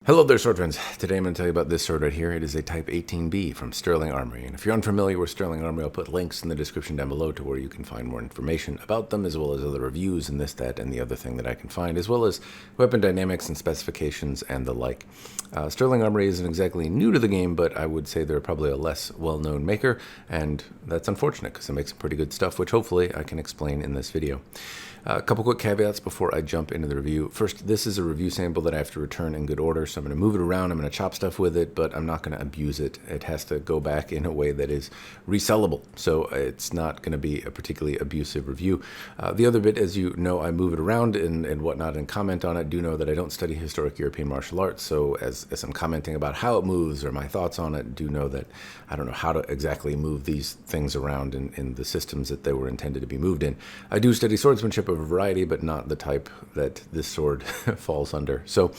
Hello there, sword friends. Today I'm going to tell you about this sword right here. It is a Type 18B from Sterling Armory. And if you're unfamiliar with Sterling Armory, I'll put links in the description down below to where you can find more information about them, as well as other reviews and this, that, and the other thing that I can find, as well as weapon dynamics and specifications and the like. Sterling Armory isn't exactly new to the game, but I would say they're probably a less well-known maker, and that's unfortunate because they make some pretty good stuff, which hopefully I can explain in this video. A couple quick caveats before I jump into the review. First, this is a review sample that I have to return in good order, so I'm going to move it around, I'm going to chop stuff with it, but I'm not going to abuse it. It has to go back in a way that is resellable, so it's not going to be a particularly abusive review. The other bit, as you know, I move it around and whatnot and comment on it. Do know that I don't study historic European martial arts, so as I'm commenting about how it moves or my thoughts on it, do know that I don't know how to exactly move these things around in the systems that they were intended to be moved in. I do study swordsmanship of a variety, but not the type that this sword falls under. So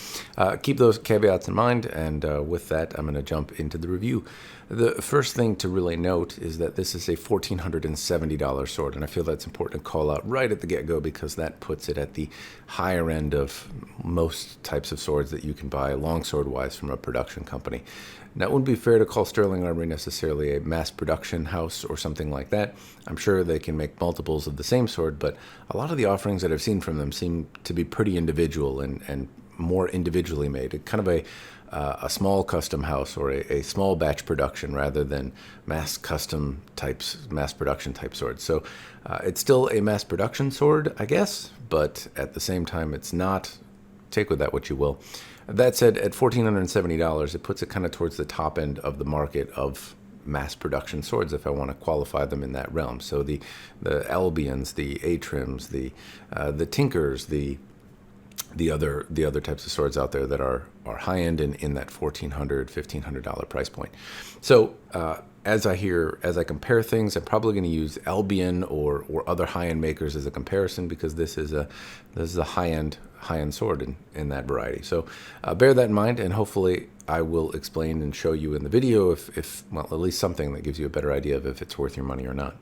keep those caveats in mind, and with that, I'm going to jump into the review. The first thing to really note is that this is a $1,470 sword, and I feel that's important to call out right at the get-go because that puts it at the higher end of most types of swords that you can buy longsword-wise from a production company. Now, it wouldn't be fair to call Sterling Armory necessarily a mass production house or something like that. I'm sure they can make multiples of the same sword, but a lot of the offerings that I've seen from them seem to be pretty individual and more individually made. Kind of a small custom house or a small batch production rather than mass production type swords. So it's still a mass production sword, I guess, but at the same time, it's not. Take with that what you will. That said, at $1,470, it puts it kind of towards the top end of the market of mass production swords, if I want to qualify them in that realm. So the Albions, the Atrims, the Tinkers, the other types of swords out there that are high end in that $1,400-$1,500 price point. So as I compare things, I'm probably going to use Albion or other high-end makers as a comparison because this is a high-end sword in that variety. So bear that in mind, and hopefully I will explain and show you in the video if well, at least something that gives you a better idea of if it's worth your money or not.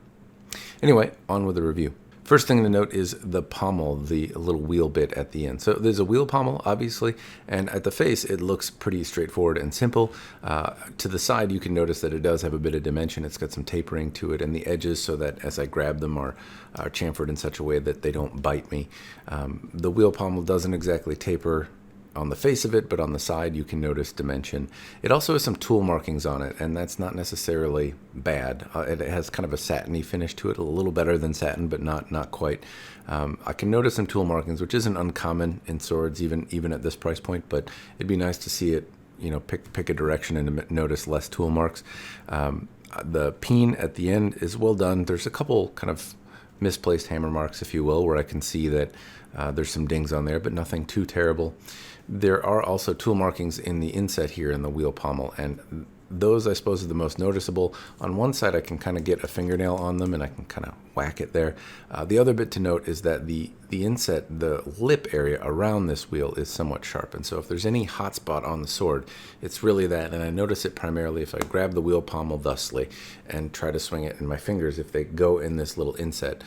Anyway, on with the review. First thing to note is the pommel, the little wheel bit at the end. So there's a wheel pommel, obviously, and at the face, it looks pretty straightforward and simple. To the side, you can notice that it does have a bit of dimension. It's got some tapering to it, and the edges, so that as I grab them, are chamfered in such a way that they don't bite me. The wheel pommel doesn't exactly taper on the face of it, but on the side you can notice dimension. It also has some tool markings on it, and that's not necessarily bad. It has kind of a satiny finish to it, a little better than satin, but not quite. I can notice some tool markings, which isn't uncommon in swords, even at this price point, but it'd be nice to see it, pick a direction and notice less tool marks. The peen at the end is well done. There's a couple kind of misplaced hammer marks, if you will, where I can see that there's some dings on there, but nothing too terrible. There are also tool markings in the inset here in the wheel pommel, and those, I suppose, are the most noticeable. On one side, I can kind of get a fingernail on them, and I can kind of whack it there. The other bit to note is that the inset, the lip area around this wheel is somewhat sharp, and so if there's any hot spot on the sword, it's really that, and I notice it primarily if I grab the wheel pommel thusly and try to swing it in my fingers. If they go in this little inset,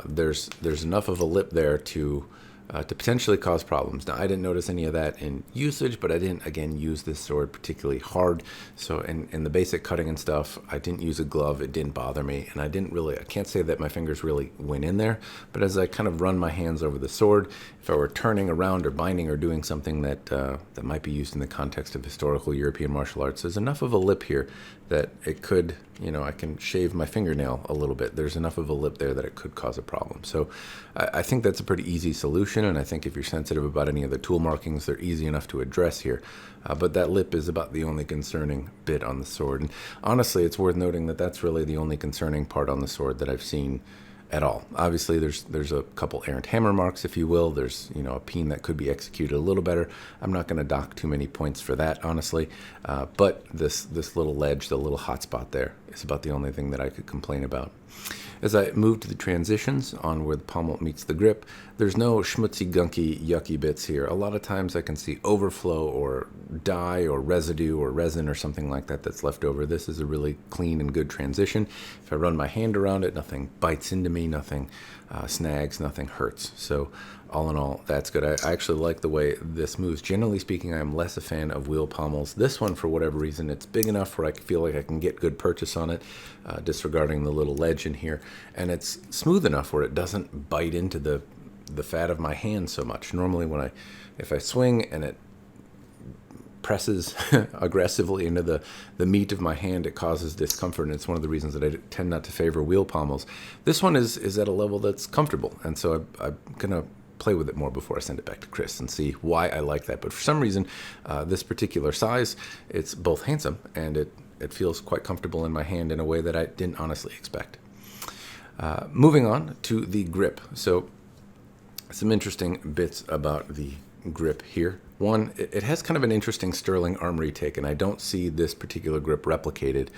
there's enough of a lip there to potentially cause problems. Now, I didn't notice any of that in usage, but I didn't, again, use this sword particularly hard. So in the basic cutting and stuff, I didn't use a glove. It didn't bother me, and I can't say that my fingers really went in there, but as I kind of run my hands over the sword, if I were turning around or binding or doing something that might be used in the context of historical European martial arts, there's enough of a lip here that it could, I can shave my fingernail a little bit. There's enough of a lip there that it could cause a problem. So I think that's a pretty easy solution, and I think if you're sensitive about any of the tool markings, they're easy enough to address here. But that lip is about the only concerning bit on the sword. And honestly, it's worth noting that that's really the only concerning part on the sword that I've seen at all. Obviously, there's a couple errant hammer marks, if you will. There's a peen that could be executed a little better. I'm not going to dock too many points for that, honestly. But this little ledge, the little hot spot there, is about the only thing that I could complain about. As I move to the transitions on where the pommel meets the grip, there's no schmutzy, gunky, yucky bits here. A lot of times I can see overflow or dye or residue or resin or something like that that's left over. This is a really clean and good transition. If I run my hand around it, nothing bites into me, nothing snags, nothing hurts. So all in all, that's good. I actually like the way this moves. Generally speaking, I'm less a fan of wheel pommels. This one, for whatever reason, it's big enough where I feel like I can get good purchase on it, disregarding the little ledge in here. And it's smooth enough where it doesn't bite into the fat of my hand so much. Normally if I swing and it presses aggressively into the meat of my hand, it causes discomfort, and it's one of the reasons that I tend not to favor wheel pommels. This one is at a level that's comfortable, and so I'm going to play with it more before I send it back to Chris and see why I like that. But for some reason, this particular size, it's both handsome and it feels quite comfortable in my hand in a way that I didn't honestly expect. Moving on to the grip. So some interesting bits about the grip here. One, it has kind of an interesting Sterling Armory take, and I don't see this particular grip replicated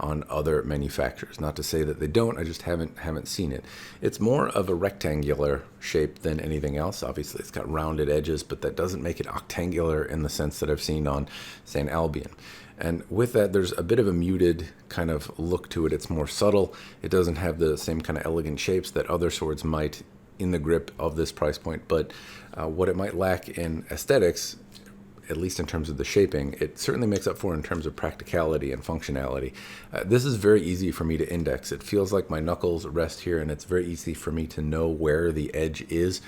on other manufacturers. Not to say that they don't, I just haven't seen it. It's more of a rectangular shape than anything else. Obviously, it's got rounded edges, but that doesn't make it octangular in the sense that I've seen on St. Albion. And with that, there's a bit of a muted kind of look to it. It's more subtle. It doesn't have the same kind of elegant shapes that other swords might in the grip of this price point, but what it might lack in aesthetics, at least in terms of the shaping, it certainly makes up for in terms of practicality and functionality. This is very easy for me to index. It feels like my knuckles rest here, and it's very easy for me to know where the edge is,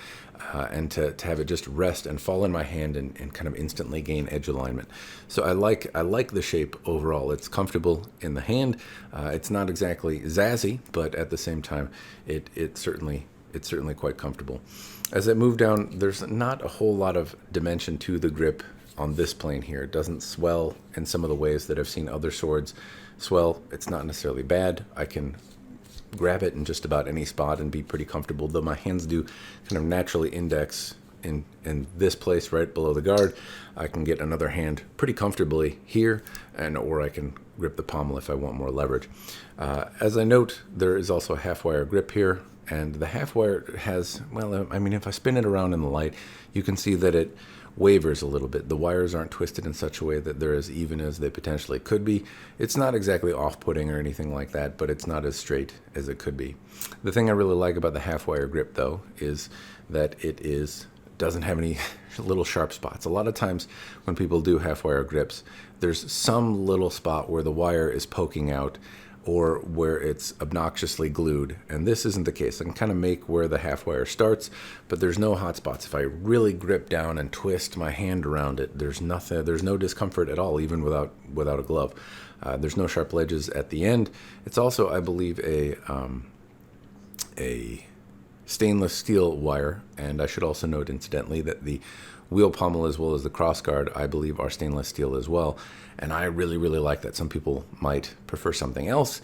and to have it just rest and fall in my hand and kind of instantly gain edge alignment. So I like the shape overall. It's comfortable in the hand. It's not exactly zazzy, but at the same time, it's certainly quite comfortable. As I move down, there's not a whole lot of dimension to the grip on this plane here. It doesn't swell in some of the ways that I've seen other swords swell. It's not necessarily bad. I can grab it in just about any spot and be pretty comfortable, though my hands do kind of naturally index in this place right below the guard. I can get another hand pretty comfortably here, or I can grip the pommel if I want more leverage. As I note, there is also a half wire grip here. And the half wire has, well, I mean, if I spin it around in the light, you can see that it wavers a little bit. The wires aren't twisted in such a way that they're as even as they potentially could be. It's not exactly off-putting or anything like that, but it's not as straight as it could be. The thing I really like about the half wire grip, though, is that doesn't have any little sharp spots. A lot of times when people do half wire grips, there's some little spot where the wire is poking out, or where it's obnoxiously glued, and this isn't the case. I can kind of make where the half wire starts, but there's no hot spots. If I really grip down and twist my hand around it, there's no discomfort at all, even without a glove. There's no sharp ledges at the end. It's also, I believe, a stainless steel wire, and I should also note, incidentally, that the wheel pommel as well as the crossguard, I believe, are stainless steel as well. And I really, really like that. Some people might prefer something else,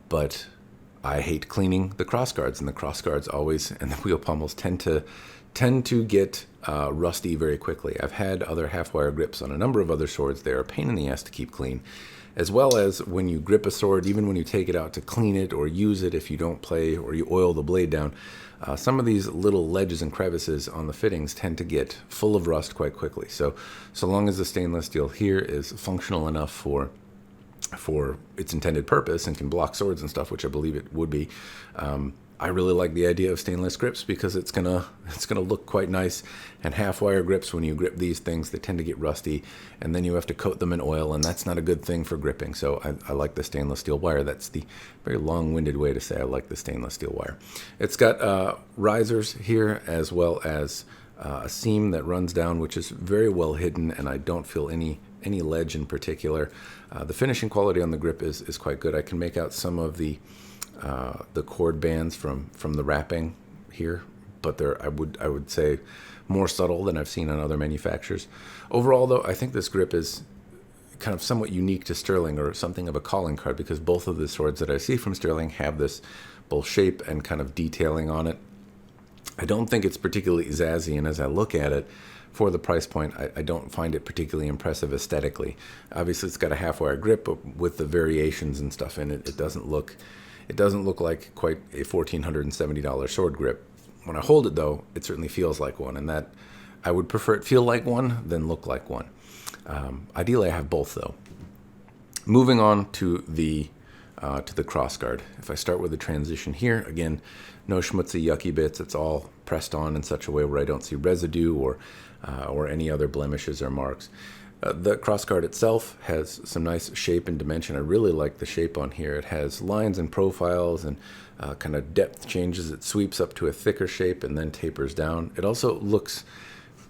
but I hate cleaning the crossguards, and the crossguards always, and the wheel pommels tend to get rusty very quickly. I've had other half-wire grips on a number of other swords. They're a pain in the ass to keep clean, as well as when you grip a sword, even when you take it out to clean it or use it, if you don't play or you oil the blade down, some of these little ledges and crevices on the fittings tend to get full of rust quite quickly. So long as the stainless steel here is functional enough for its intended purpose and can block swords and stuff, which I believe it would be, I really like the idea of stainless grips because it's gonna look quite nice. And half wire grips, when you grip these things, they tend to get rusty, and then you have to coat them in oil, and that's not a good thing for gripping. So I like the stainless steel wire. That's the very long-winded way to say I like the stainless steel wire. It's got risers here, as well as a seam that runs down, which is very well hidden, and I don't feel any ledge in particular. The finishing quality on the grip is quite good. I can make out some of the cord bands from the wrapping here, but they're, I would say, more subtle than I've seen on other manufacturers. Overall, though, I think this grip is kind of somewhat unique to Sterling, or something of a calling card, because both of the swords that I see from Sterling have this both shape and kind of detailing on it. I don't think it's particularly zazzy, and as I look at it, for the price point, I don't find it particularly impressive aesthetically. Obviously, it's got a half-wire grip, but with the variations and stuff in it, it doesn't look like quite a $1,470 sword grip. When I hold it, though, it certainly feels like one, and that I would prefer it feel like one than look like one. Ideally, I have both, though. Moving on to the Crossguard. If I start with the transition here, again, no schmutzy, yucky bits. It's all pressed on in such a way where I don't see residue or any other blemishes or marks. The Crossguard itself has some nice shape and dimension. I really like the shape on here. It has lines and profiles and kind of depth changes. It sweeps up to a thicker shape and then tapers down. It also looks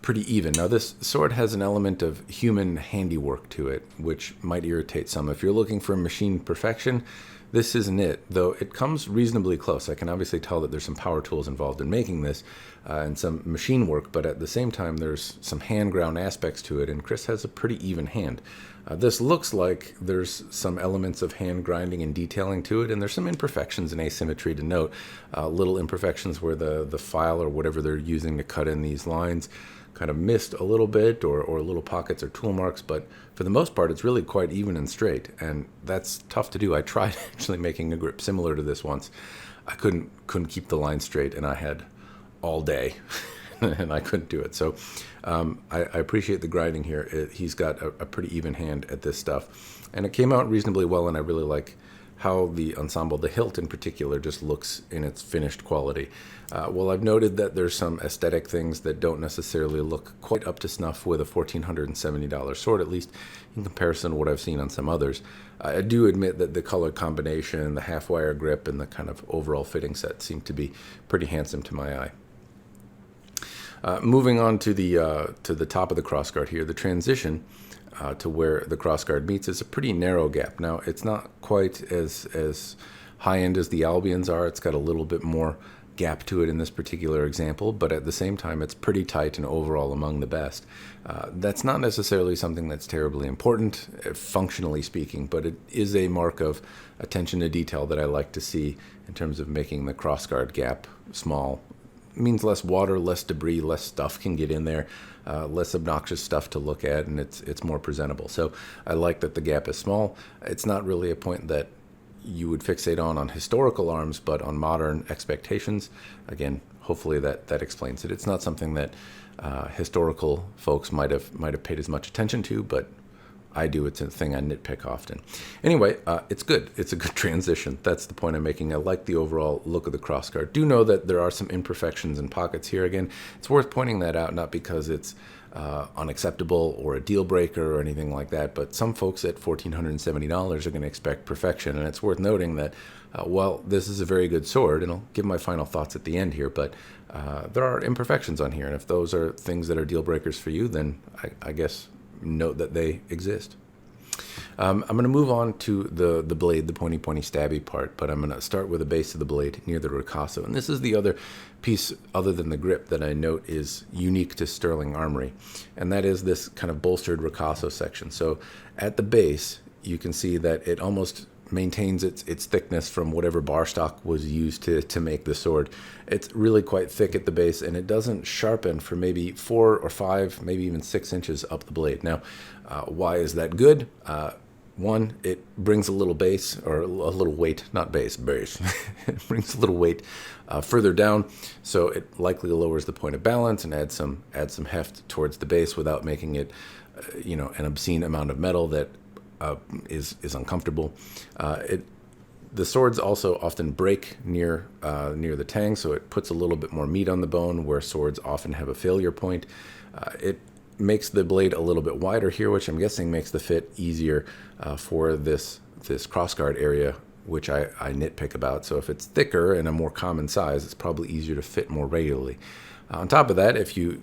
pretty even. Now, this sword has an element of human handiwork to it, which might irritate some. If you're looking for machine perfection, this isn't it, though it comes reasonably close. I can obviously tell that there's some power tools involved in making this and some machine work, but at the same time, there's some hand-ground aspects to it, and Chris has a pretty even hand. This looks like there's some elements of hand grinding and detailing to it, and there's some imperfections and asymmetry to note. Little imperfections where the file or whatever they're using to cut in these lines kind of missed a little bit, or little pockets or tool marks, but for the most part, it's really quite even and straight, and that's tough to do. I tried actually making a grip similar to this once. I couldn't keep the line straight, and I had all day, and I couldn't do it. So I appreciate the grinding here. He's got a pretty even hand at this stuff, and it came out reasonably well, and I really like how the ensemble, the hilt in particular, just looks in its finished quality. Well, I've noted that there's some aesthetic things that don't necessarily look quite up to snuff with a $1,470 sword, at least in comparison to what I've seen on some others. I do admit that the color combination, the half-wire grip, and the kind of overall fitting set seem to be pretty handsome to my eye. Moving on to the top of the Crossguard here, the transition to where the Crossguard meets is a pretty narrow gap. Now, it's not quite as high-end as the Albions are. It's got a little bit more gap to it in this particular example, but at the same time, it's pretty tight and overall among the best. That's not necessarily something that's terribly important, functionally speaking, but it is a mark of attention to detail that I like to see in terms of making the Crossguard gap small. It means less water, less debris, less stuff can get in there, less obnoxious stuff to look at, and it's more presentable. So I like that the gap is small. It's not really a point that you would fixate on historical arms, but on modern expectations. Again, hopefully that explains it. It's not something that historical folks might have paid as much attention to, but I do. It's a thing I nitpick often. Anyway, it's good. It's a good transition. That's the point I'm making. I like the overall look of the Crossguard. Do know that there are some imperfections and pockets here. Again, it's worth pointing that out, not because it's unacceptable or a deal breaker or anything like that, but some folks at $1,470 are going to expect perfection, and it's worth noting that while this is a very good sword, and I'll give my final thoughts at the end here, but there are imperfections on here, and if those are things that are deal breakers for you, then I guess note that they exist. I'm going to move on to the blade, the pointy stabby part, but I'm going to start with the base of the blade near the ricasso. And this is the other piece, other than the grip, that I note is unique to Sterling Armory, and that is this kind of bolstered ricasso section. So at the base, you can see that it almost maintains its thickness from whatever bar stock was used to make the sword. It's really quite thick at the base, and it doesn't sharpen for maybe 4 or 5, maybe even 6 inches up the blade. Now, why is that good? One, it brings a little base, or a little weight, not base. It brings a little weight further down, so it likely lowers the point of balance and adds some heft towards the base without making it, an obscene amount of metal that is uncomfortable. The swords also often break near the tang, so it puts a little bit more meat on the bone, where swords often have a failure point. It makes the blade a little bit wider here, which I'm guessing makes the fit easier for this crossguard area, which I nitpick about. So if it's thicker and a more common size, it's probably easier to fit more regularly. On top of that, if you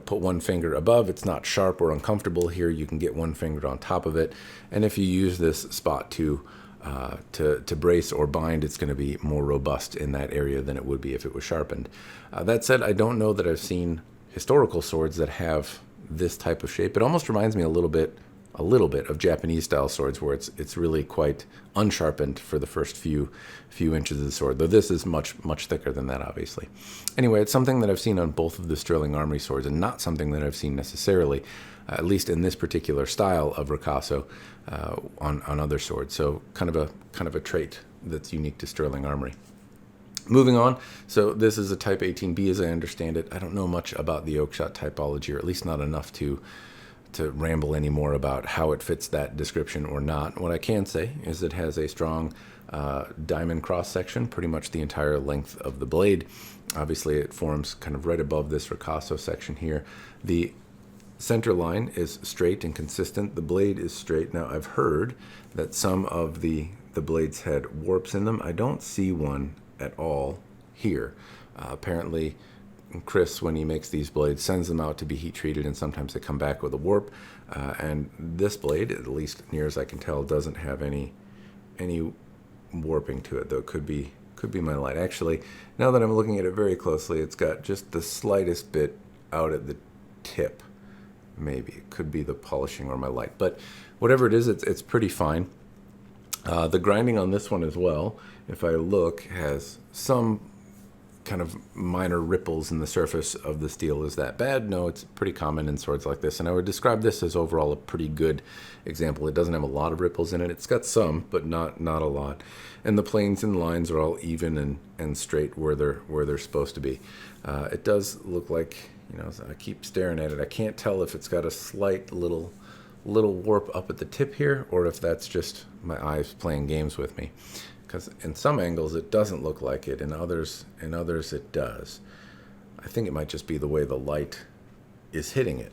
put one finger above, it's not sharp or uncomfortable. Here you can get one finger on top of it, and if you use this spot to brace or bind, it's going to be more robust in that area than it would be if it was sharpened. That said, I don't know that I've seen historical swords that have this type of shape. It almost reminds me a little bit a little bit of Japanese style swords where it's really quite unsharpened for the first few inches of the sword, though this is much thicker than that, obviously. Anyway, it's something that I've seen on both of the Sterling Armory swords, and not something that I've seen necessarily, at least in this particular style of ricasso, on other swords. So kind of a trait that's unique to Sterling Armory. Moving on, so this is a Type 18B as I understand it. I don't know much about the Oakshot typology, or at least not enough to ramble any more about how it fits that description or not. What I can say is it has a strong diamond cross section, pretty much the entire length of the blade. Obviously, it forms kind of right above this ricasso section here. The center line is straight and consistent. The blade is straight. Now, I've heard that some of the blades had warps in them. I don't see one at all here. Apparently, Chris, when he makes these blades, sends them out to be heat treated, and sometimes they come back with a warp. And this blade, at least near as I can tell, doesn't have any warping to it, though it could be my light. Actually, now that I'm looking at it very closely, it's got just the slightest bit out at the tip. Maybe it could be the polishing or my light, but whatever it is, it's pretty fine. The grinding on this one as well, if I look, has some kind of minor ripples in the surface of the steel. Is that bad? No, it's pretty common in swords like this, and I would describe this as overall a pretty good example. It doesn't have a lot of ripples in it. It's got some, but not a lot. And the planes and lines are all even and straight where they're supposed to be. It does look like, I keep staring at it. I can't tell if it's got a slight little warp up at the tip here, or if that's just my eyes playing games with me. Because in some angles it doesn't look like it, in others it does. I think it might just be the way the light is hitting it.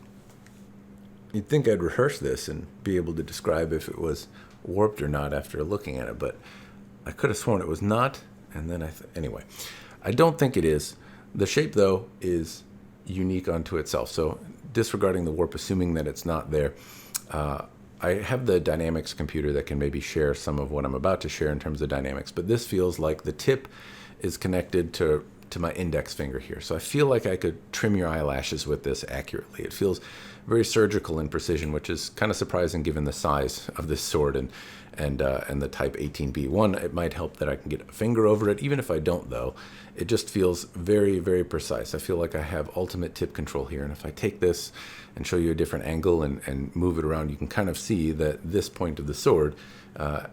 You'd think I'd rehearse this and be able to describe if it was warped or not after looking at it, but I could have sworn it was not, and then anyway, I don't think it is. The shape, though, is unique unto itself, so disregarding the warp, assuming that it's not there, I have the dynamics computer that can maybe share some of what I'm about to share in terms of dynamics, but this feels like the tip is connected to my index finger here. So I feel like I could trim your eyelashes with this accurately. It feels very surgical in precision, which is kind of surprising given the size of this sword and the Type 18B. One, it might help that I can get a finger over it. Even if I don't, though, it just feels very, very precise. I feel like I have ultimate tip control here. And if I take this and show you a different angle and move it around, you can kind of see that this point of the sword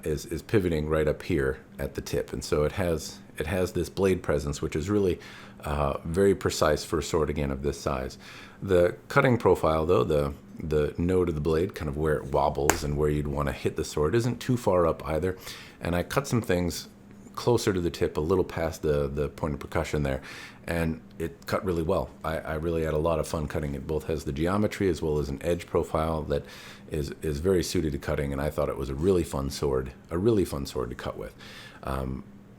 is pivoting right up here at the tip. And so it has this blade presence, which is really very precise for a sword, again, of this size. The cutting profile, though, the node of the blade, kind of where it wobbles and where you'd want to hit the sword, isn't too far up either. And I cut some things closer to the tip, a little past the point of percussion there, and it cut really well. I really had a lot of fun cutting it. Both has the geometry as well as an edge profile that is very suited to cutting, and I thought it was a really fun sword to cut with.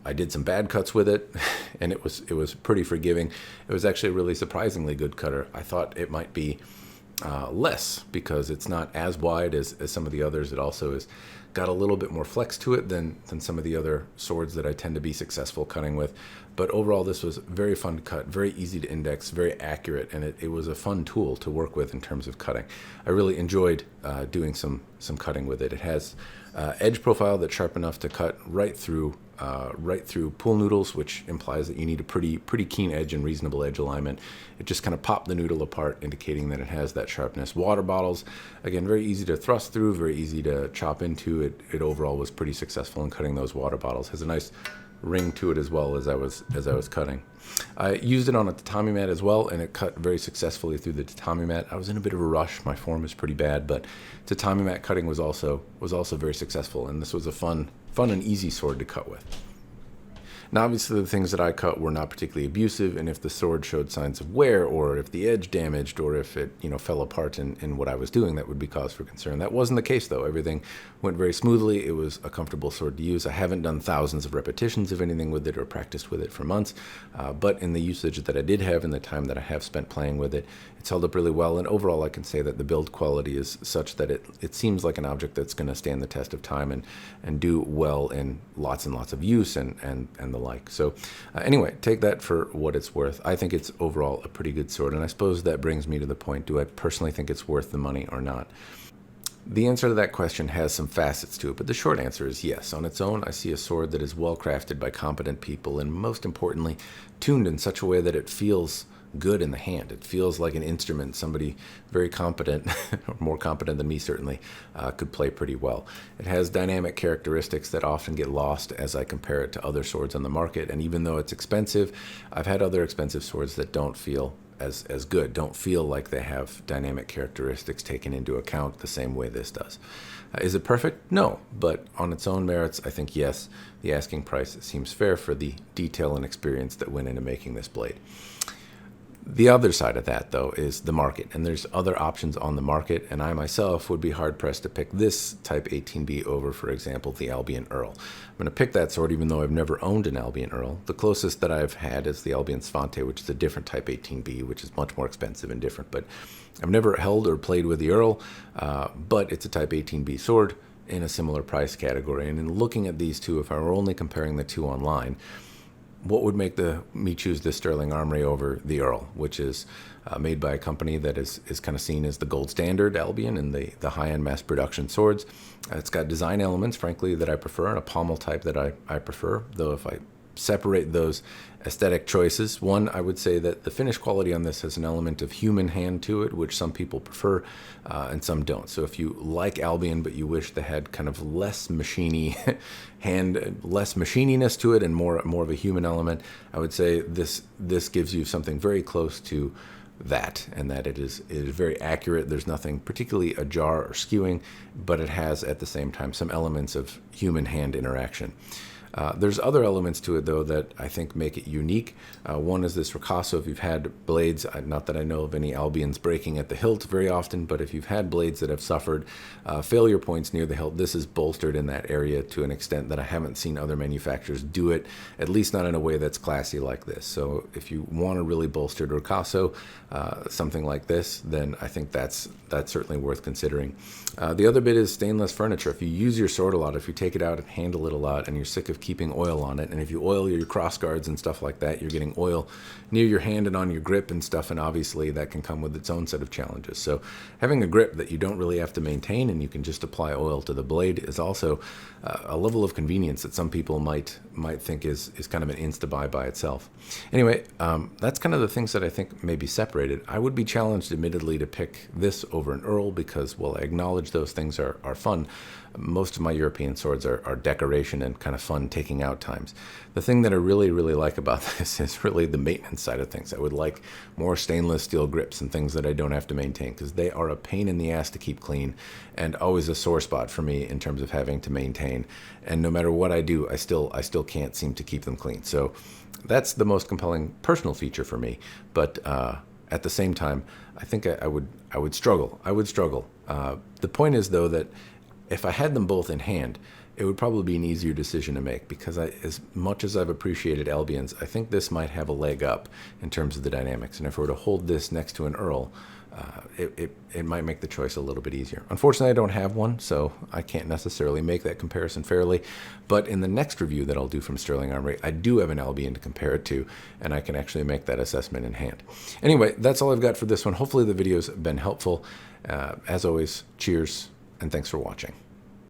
I did some bad cuts with it, and it was pretty forgiving. It was actually a really surprisingly good cutter. I thought it might be less because it's not as wide as some of the others. It also is got a little bit more flex to it than some of the other swords that I tend to be successful cutting with. But overall, this was very fun to cut, very easy to index, very accurate, and it was a fun tool to work with in terms of cutting. I really enjoyed doing some cutting with it. It has edge profile that's sharp enough to cut right through pool noodles, which implies that you need a pretty keen edge and reasonable edge alignment. It just kind of popped the noodle apart, indicating that it has that sharpness. Water bottles, again, very easy to thrust through, very easy to chop into. It overall was pretty successful in cutting those water bottles. Has a nice ring to it as well as I was cutting. I used it on a tatami mat as well, and it cut very successfully through the tatami mat. I was in a bit of a rush. My form is pretty bad, but tatami mat cutting was also very successful, and this was a fun and easy sword to cut with. Now, obviously, the things that I cut were not particularly abusive, and if the sword showed signs of wear, or if the edge damaged, or if it fell apart in what I was doing, that would be cause for concern. That wasn't the case, though. Everything went very smoothly. It was a comfortable sword to use. I haven't done thousands of repetitions of anything with it or practiced with it for months, but in the usage that I did have and the time that I have spent playing with it, it's held up really well. And overall, I can say that the build quality is such that it seems like an object that's going to stand the test of time and do well in lots and lots of use and the like. So anyway, take that for what it's worth. I think it's overall a pretty good sword, and I suppose that brings me to the point, do I personally think it's worth the money or not? The answer to that question has some facets to it, but the short answer is yes. On its own, I see a sword that is well crafted by competent people and, most importantly, tuned in such a way that it feels good in the hand. It feels like an instrument somebody very competent, or more competent than me certainly, could play pretty well. It has dynamic characteristics that often get lost as I compare it to other swords on the market, and even though it's expensive, I've had other expensive swords that don't feel as good, don't feel like they have dynamic characteristics taken into account the same way this does. Is it perfect? No, but on its own merits, I think yes, the asking price seems fair for the detail and experience that went into making this blade. The other side of that, though, is the market, and there's other options on the market, and I myself would be hard-pressed to pick this Type 18B over, for example, the Albion Earl. I'm going to pick that sword even though I've never owned an Albion Earl. The closest that I've had is the Albion Svante, which is a different Type 18B, which is much more expensive and different, but I've never held or played with the Earl, but it's a Type 18B sword in a similar price category, and in looking at these two, if I were only comparing the two online, what would make me choose the Sterling Armory over the Earl, which is made by a company that is kind of seen as the gold standard Albion in the high-end mass production swords. It's got design elements, frankly, that I prefer, and a pommel type that I prefer, though if I separate those aesthetic choices, one, I would say that the finish quality on this has an element of human hand to it, which some people prefer and some don't. So if you like Albion but you wish they had kind of less machiney hand, less machininess to it and more of a human element, I would say this gives you something very close to that, and that it is very accurate. There's nothing particularly ajar or skewing, but it has at the same time some elements of human hand interaction. There's other elements to it, though, that I think make it unique. One is this ricasso. If you've had blades, not that I know of any Albions breaking at the hilt very often, but if you've had blades that have suffered failure points near the hilt, this is bolstered in that area to an extent that I haven't seen other manufacturers do it, at least not in a way that's classy like this. So if you want a really bolstered ricasso, something like this, then I think that's certainly worth considering. The other bit is stainless furniture. If you use your sword a lot, if you take it out and handle it a lot, and you're sick of keeping oil on it, and if you oil your crossguards and stuff like that, you're getting oil near your hand and on your grip and stuff, and obviously that can come with its own set of challenges. So having a grip that you don't really have to maintain and you can just apply oil to the blade is also a level of convenience that some people might think is kind of an insta-buy by itself. Anyway, that's kind of the things that I think may be separated. I would be challenged, admittedly, to pick this over an Earl because, well, I acknowledge those things are fun. Most of my European swords are decoration and kind of fun taking out times. The thing that I really, really like about this is really the maintenance side of things. I would like more stainless steel grips and things that I don't have to maintain because they are a pain in the ass to keep clean and always a sore spot for me in terms of having to maintain. And no matter what I do, I still can't seem to keep them clean. So that's the most compelling personal feature for me. But at the same time, I think I would struggle. The point is, though, that if I had them both in hand, it would probably be an easier decision to make because as much as I've appreciated Albions, I think this might have a leg up in terms of the dynamics. And if I were to hold this next to an Earl, it might make the choice a little bit easier. Unfortunately, I don't have one, so I can't necessarily make that comparison fairly. But in the next review that I'll do from Sterling Armory, I do have an Albion to compare it to, and I can actually make that assessment in hand. Anyway, that's all I've got for this one. Hopefully the video's been helpful. As always, cheers, and thanks for watching.